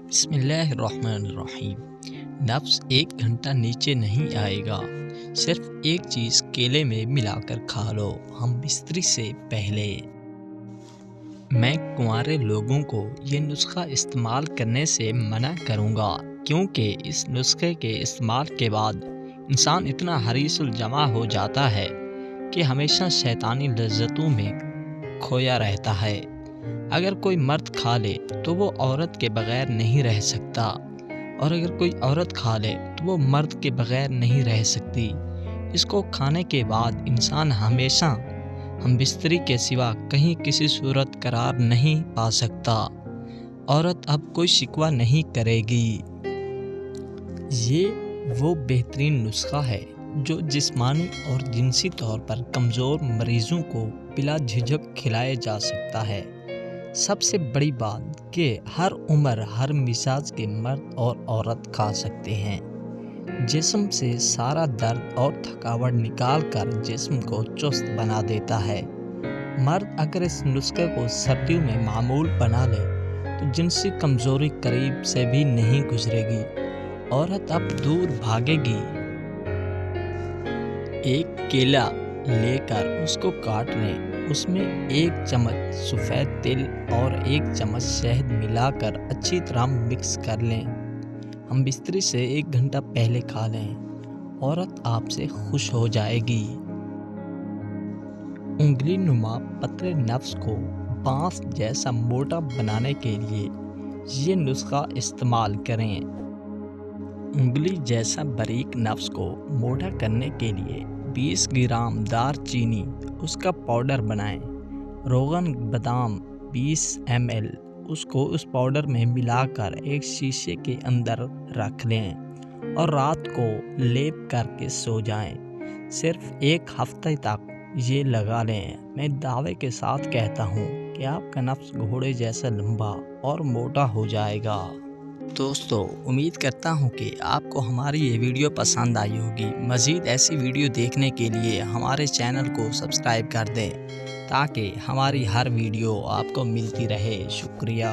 بسم اللہ الرحمن الرحیم۔ نفس 1 گھنٹہ نیچے نہیں آئے گا، صرف ایک چیز کیلے میں ملا کر کھا لو ہم بستری سے پہلے۔ میں کنوارے لوگوں کو یہ نسخہ استعمال کرنے سے منع کروں گا، کیونکہ اس نسخے کے استعمال کے بعد انسان اتنا حریص الجمع ہو جاتا ہے کہ ہمیشہ شیطانی لذتوں میں کھویا رہتا ہے۔ اگر کوئی مرد کھا لے تو وہ عورت کے بغیر نہیں رہ سکتا، اور اگر کوئی عورت کھا لے تو وہ مرد کے بغیر نہیں رہ سکتی۔ اس کو کھانے کے بعد انسان ہمیشہ ہم بستری کے سوا کہیں کسی صورت قرار نہیں پا سکتا۔ عورت اب کوئی شکوہ نہیں کرے گی۔ یہ وہ بہترین نسخہ ہے جو جسمانی اور جنسی طور پر کمزور مریضوں کو بلا جھجک کھلایا جا سکتا ہے۔ سب سے بڑی بات کہ ہر عمر ہر مزاج کے مرد اور عورت کھا سکتے ہیں۔ جسم سے سارا درد اور تھکاوٹ نکال کر جسم کو چست بنا دیتا ہے۔ مرد اگر اس نسخے کو سردیوں میں معمول بنا لے تو جنسی کمزوری قریب سے بھی نہیں گزرے گی۔ عورت اب دور بھاگے گی۔ ایک کیلا لے کر اس کو کاٹ لیں، اس میں 1 چمچ سفید تل اور 1 چمچ شہد ملا کر اچھی طرح مکس کر لیں۔ ہم بستری سے 1 گھنٹہ پہلے کھا لیں، عورت آپ سے خوش ہو جائے گی۔ انگلی نما پتلے نفس کو بانس جیسا موٹا بنانے کے لیے یہ نسخہ استعمال کریں۔ انگلی جیسا باریک نفس کو موٹا کرنے کے لیے 20 گرام دار چینی اس کا پاؤڈر بنائیں۔ روغن بادام 20 ml اس کو اس پاؤڈر میں ملا کر ایک شیشے کے اندر رکھ لیں اور رات کو لیپ کر کے سو جائیں۔ صرف 1 ہفتے تک یہ لگا لیں۔ میں دعوے کے ساتھ کہتا ہوں کہ آپ کا نفس گھوڑے جیسا لمبا اور موٹا ہو جائے گا۔ دوستو، امید کرتا ہوں کہ آپ کو ہماری یہ ویڈیو پسند آئی ہوگی۔ مزید ایسی ویڈیو دیکھنے کے لیے ہمارے چینل کو سبسکرائب کر دیں تاکہ ہماری ہر ویڈیو آپ کو ملتی رہے۔ شکریہ۔